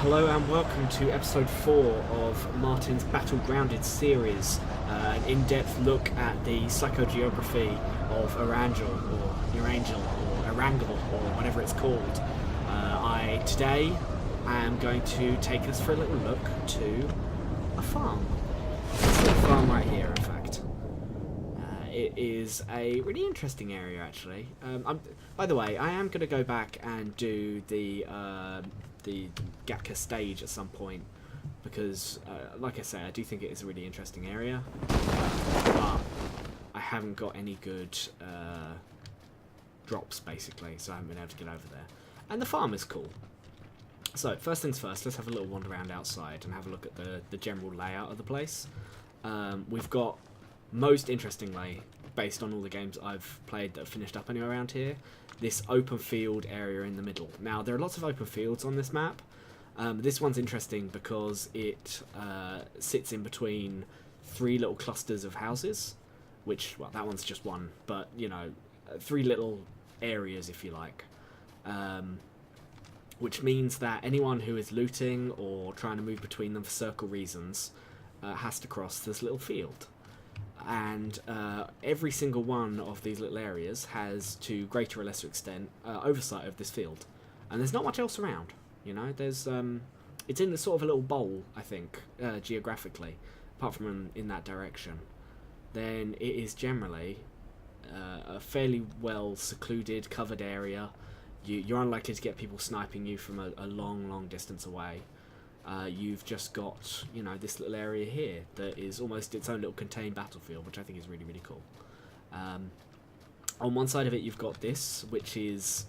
Hello and welcome to episode 4 of Martin's Battlegrounded series, an in-depth look at the psychogeography of Erangel, or Erangel, or Erangel, or whatever it's called. Today am going to take us for a little look to a farm. This little farm right here, in fact. It is a really interesting area, actually. By the way, I am going to go back and do the Gatka stage at some point because, like I say, I do think it is a really interesting area, but I haven't got any good drops, basically, so I haven't been able to get over there. And the farm is cool. So, first things first, let's have a little wander around outside and have a look at the general layout of the place. We've got, most interestingly, based on all the games I've played that have finished up anywhere around here, this open field area in the middle. Now, there are lots of open fields on this map. This one's interesting because it sits in between 3 little clusters of houses, which, well, that one's just one, but, you know, 3 little areas, if you like. Which means that anyone who is looting or trying to move between them for circle reasons has to cross this little field. And every single one of these little areas has, to greater or lesser extent, oversight of this field. And there's not much else around, you know. There's it's in the sort of a little bowl, I think, geographically, apart from in that direction. Then it is generally a fairly well secluded, covered area. You're unlikely to get people sniping you from a long, long distance away. You've just got, you know, this little area here that is almost its own little contained battlefield, which I think is really, really cool. On one side of it, you've got this, which is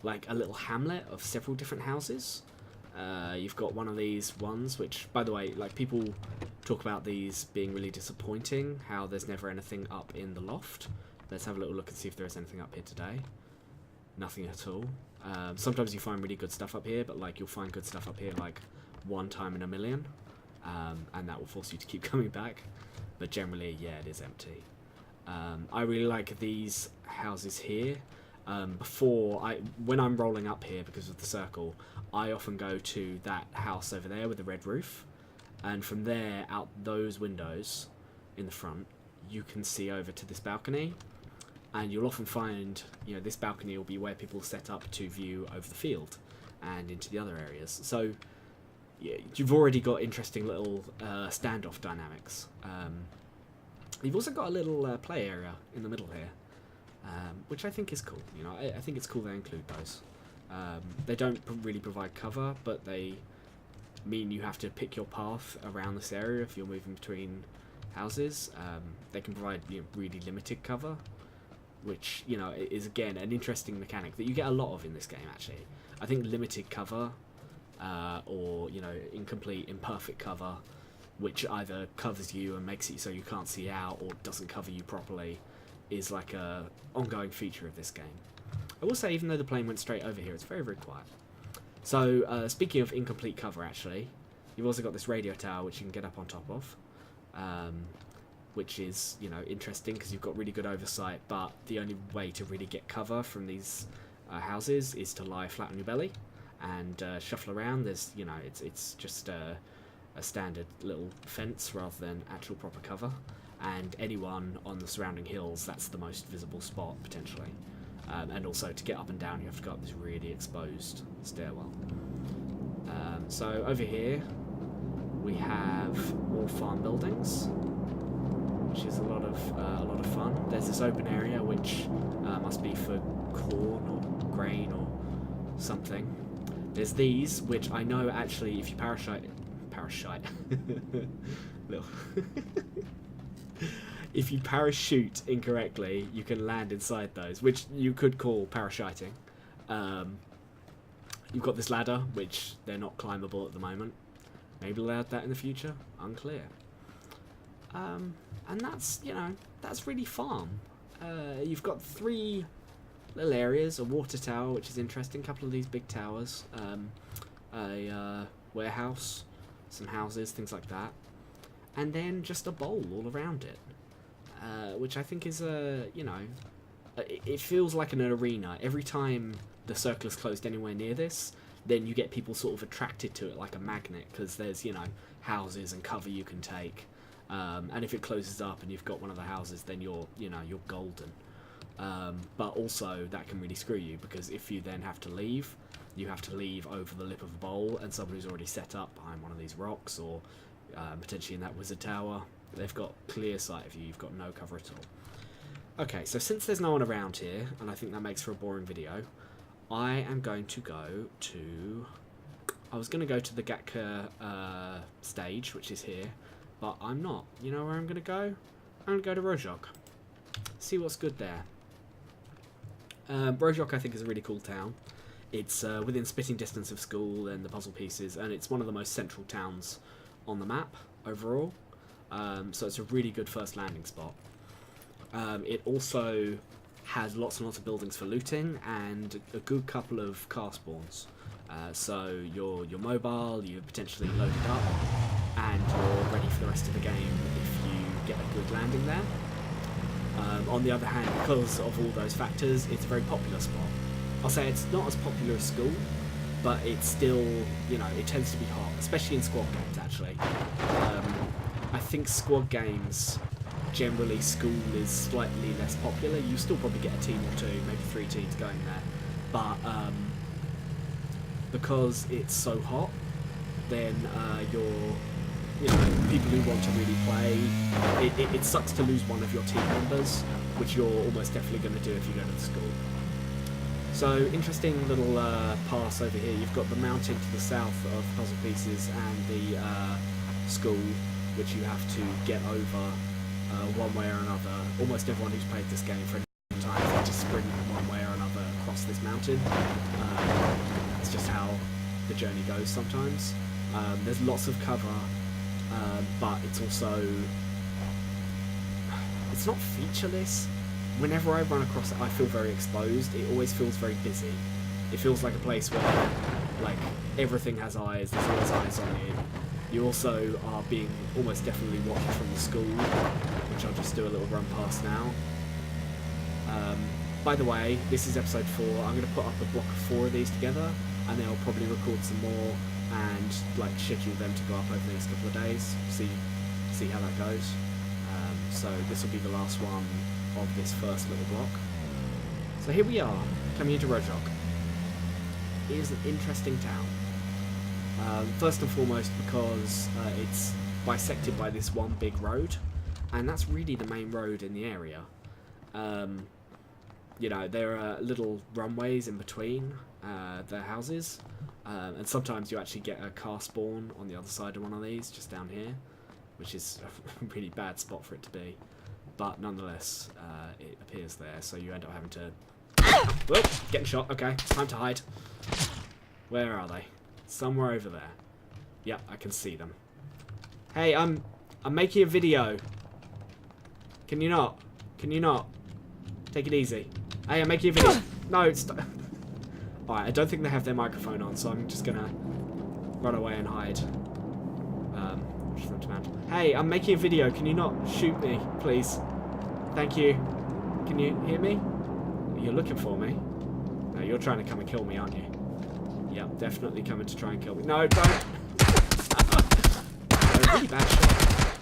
like a little hamlet of several different houses. You've got one of these ones, which, by the way, like, people talk about these being really disappointing, how there's never anything up in the loft. Let's have a little look and see if there is anything up here today. Nothing at all. Sometimes you find really good stuff up here, but, like, you'll find good stuff up here, like, one time in a million, and that will force you to keep coming back. But generally, yeah, it is empty. I really like these houses here. When I'm rolling up here because of the circle, I often go to that house over there with the red roof, and from there, out those windows in the front, you can see over to this balcony. And you'll often find, you know, this balcony will be where people set up to view over the field and into the other areas. So yeah, you've already got interesting little standoff dynamics. You've also got a little play area in the middle here, which I think is cool. You know, I think it's cool they include those. They don't really provide cover, but they mean you have to pick your path around this area if you're moving between houses. They can provide, you know, really limited cover, which, you know, is again an interesting mechanic that you get a lot of in this game. Actually, I think limited cover, or, you know, incomplete, imperfect cover, which either covers you and makes it so you can't see out, or doesn't cover you properly, is like a ongoing feature of this game. I will say, even though the plane went straight over here, it's very, very quiet. So, speaking of incomplete cover, actually, you've also got this radio tower which you can get up on top of. Which is, you know, interesting because you've got really good oversight, but the only way to really get cover from these houses is to lie flat on your belly and shuffle around. There's, you know, it's just a standard little fence rather than actual proper cover, and anyone on the surrounding hills, that's the most visible spot, potentially. And also, to get up and down, you have to go up this really exposed stairwell. So over here, we have more farm buildings, which is a lot of fun. There's this open area which must be for corn or grain or something. There's these, which I know actually, if you parachute, no. If you parachute incorrectly, you can land inside those, which you could call parachuting. You've got this ladder, which they're not climbable at the moment. Maybe they'll add that in the future. Unclear. And that's, you know, that's really farm. You've got 3 little areas, a water tower, which is interesting, a couple of these big towers, a warehouse, some houses, things like that, and then just a bowl all around it, which I think is you know, it feels like an arena. Every time the circle is closed anywhere near this, then you get people sort of attracted to it like a magnet, because there's, you know, houses and cover you can take. And if it closes up and you've got one of the houses, then you're golden. But also that can really screw you, because if you then have to leave, you have to leave over the lip of a bowl, and someone who's already set up behind one of these rocks, or potentially in that wizard tower, they've got clear sight of you, you've got no cover at all. Okay, so since there's no one around here, and I think that makes for a boring video, I am going to go to... I was going to go to the Gatka stage, which is here, but I'm not. You know where I'm going to go? I'm going to go to Rozhok. See what's good there. Rozhok, I think, is a really cool town. It's within spitting distance of school and the puzzle pieces, and it's one of the most central towns on the map overall. So it's a really good first landing spot. It also has lots and lots of buildings for looting and a good couple of car spawns. So you're mobile, you're potentially loaded up, and you're ready for the rest of the game if you get a good landing there. On the other hand, because of all those factors, it's a very popular spot. I'll say it's not as popular as school, but it's still, you know, it tends to be hot, especially in squad games, actually. I think squad games, generally school is slightly less popular. You still probably get a team or two, maybe 3 teams going there, but because it's so hot, then you know, people who want to really play, it sucks to lose one of your team members, which you're almost definitely going to do if you go to the school. So, interesting little pass over here. You've got the mountain to the south of puzzle pieces and the school, which you have to get over one way or another. Almost everyone who's played this game for any time has to sprint one way or another across this mountain. That's just how the journey goes sometimes. There's lots of cover, but it's also... it's not featureless. Whenever I run across it, I feel very exposed. It always feels very busy. It feels like a place where, like, everything has eyes, there's always eyes on you. You also are being almost definitely watched from the school, which I'll just do a little run past now. By the way, this is episode 4. I'm going to put up a block of 4 of these together, and then I'll probably record some more and, like, schedule them to go up over the next couple of days. See how that goes. So this will be the last one of this first little block. So here we are, coming into Rozhok. It is an interesting town. First and foremost because it's bisected by this one big road, and that's really the main road in the area. You know, there are little runways in between the houses, and sometimes you actually get a car spawn on the other side of one of these, just down here, which is a really bad spot for it to be. But nonetheless, it appears there, so you end up having to... Whoa, getting shot. Okay, it's time to hide. Where are they? Somewhere over there. Yep, I can see them. Hey, I'm making a video. Can you not? Can you not? Take it easy. Hey, I'm making a video. No, it's... Alright, I don't think they have their microphone on, so I'm just gonna run away and hide. Hey, I'm making a video. Can you not shoot me, please? Thank you. Can you hear me? You're looking for me. No, you're trying to come and kill me, aren't you? Yep, definitely coming to try and kill me. No, don't! Really bad shot.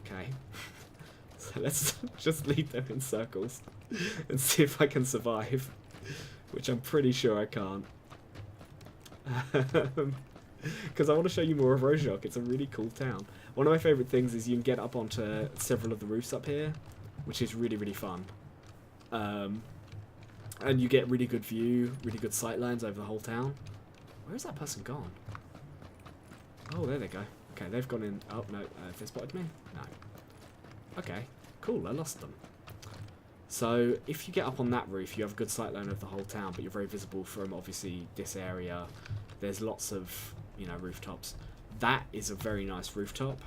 Okay. So let's just lead them in circles and see if I can survive. Which I'm pretty sure I can't. Because I want to show you more of Rozhok. It's a really cool town. One of my favourite things is you can get up onto several of the roofs up here, which is really, really fun. And you get really good view, really good sight lines over the whole town. Where's that person gone? Oh, there they go. Okay, they've gone in. Oh, no. Have they spotted me? No. Okay, cool. I lost them. So, if you get up on that roof, you have a good sight line of the whole town, but you're very visible from, obviously, this area. There's lots of, you know, rooftops. That is a very nice rooftop.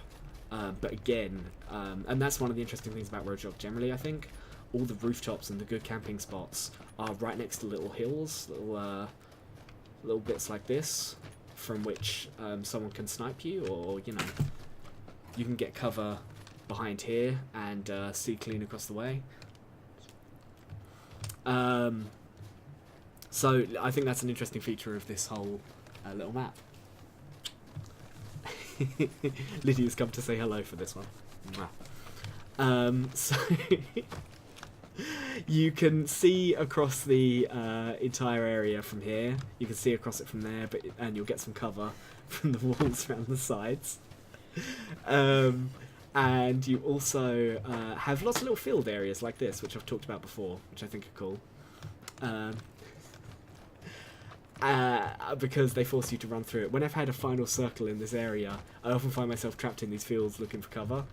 But again, and that's one of the interesting things about Rozhok generally, I think. All the rooftops and the good camping spots are right next to little hills, little bits like this, from which someone can snipe you, or, you know, you can get cover behind here and see clean across the way. So I think that's an interesting feature of this whole little map. Lydia's come to say hello for this one. So you can see across the entire area from here. You can see across it from there, and you'll get some cover from the walls around the sides. And you also have lots of little field areas like this, which I've talked about before, which I think are cool. Because they force you to run through it. When I've had a final circle in this area, I often find myself trapped in these fields looking for cover,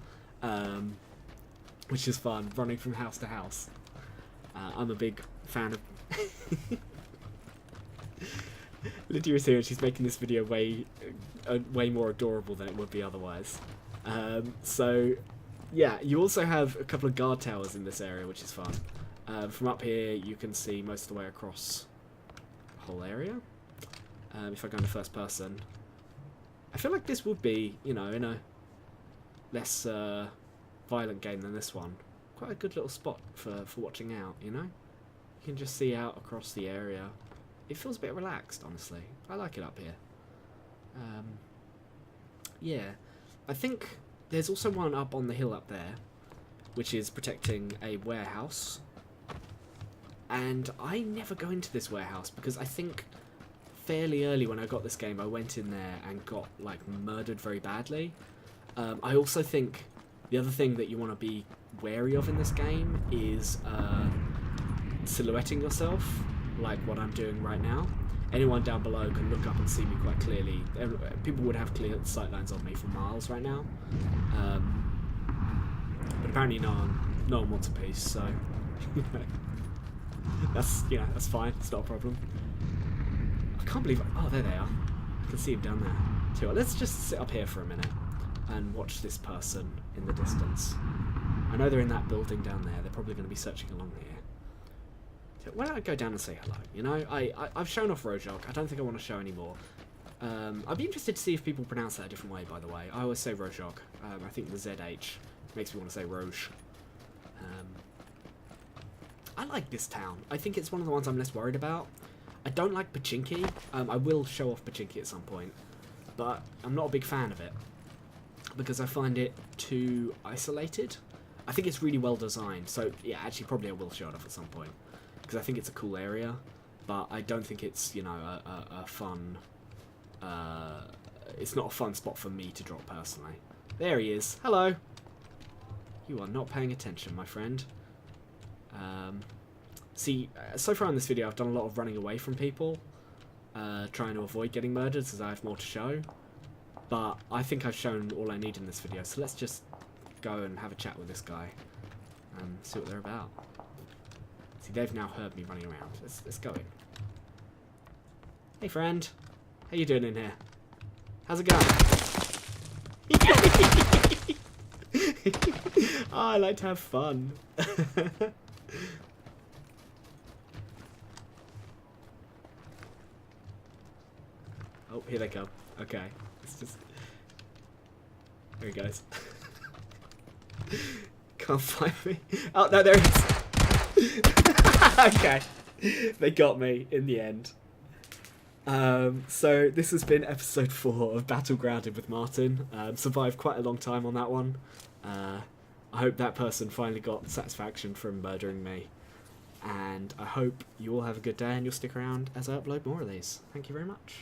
which is fun, running from house to house. I'm a big fan of... Lydia is here and she's making this video way more adorable than it would be otherwise. So, yeah, you also have a couple of guard towers in this area, which is fun. From up here, you can see most of the way across the whole area. If I go into first person, I feel like this would be, you know, in a less violent game than this one, quite a good little spot for watching out, you know? You can just see out across the area. It feels a bit relaxed, honestly. I like it up here. Yeah. I think there's also one up on the hill up there, which is protecting a warehouse. And I never go into this warehouse because I think fairly early when I got this game, I went in there and got, like, murdered very badly. I also think the other thing that you want to be wary of in this game is silhouetting yourself, like what I'm doing right now. Anyone down below can look up and see me quite clearly. People would have clear sight lines of me for miles right now. But apparently no one wants a piece, so that's fine. It's not a problem. I can't believe oh, there they are. I can see them down there. So let's just sit up here for a minute and watch this person in the distance. I know they're in that building down there. They're probably going to be searching along here. So why don't I go down and say hello? You know, I've shown off Rozhok. I don't think I want to show any more. I'd be interested to see if people pronounce that a different way, by the way. I always say Rozhok. I think the ZH makes me want to say Rozh. I like this town. I think it's one of the ones I'm less worried about. I don't like Pachinki. I will show off Pachinki at some point, but I'm not a big fan of it because I find it too isolated. I think it's really well designed, so yeah, actually probably I will show it off at some point because I think it's a cool area, but I don't think it's, you know, a fun... it's not a fun spot for me to drop personally. There he is. Hello. You are not paying attention, my friend. See, so far in this video I've done a lot of running away from people, trying to avoid getting murdered as I have more to show, but I think I've shown all I need in this video, so let's just go and have a chat with this guy and see what they're about. See, they've now heard me running around. Let's go in. Hey friend, how you doing in here? How's it going? Oh, I like to have fun. Oh, here they come. Okay. It's just... There he goes. Can't find me. Oh, no, there it is. Okay. They got me in the end. So this has been episode 4 of Battlegrounded with Martin. Survived quite a long time on that one. I hope that person finally got satisfaction from murdering me. And I hope you all have a good day and you'll stick around as I upload more of these. Thank you very much.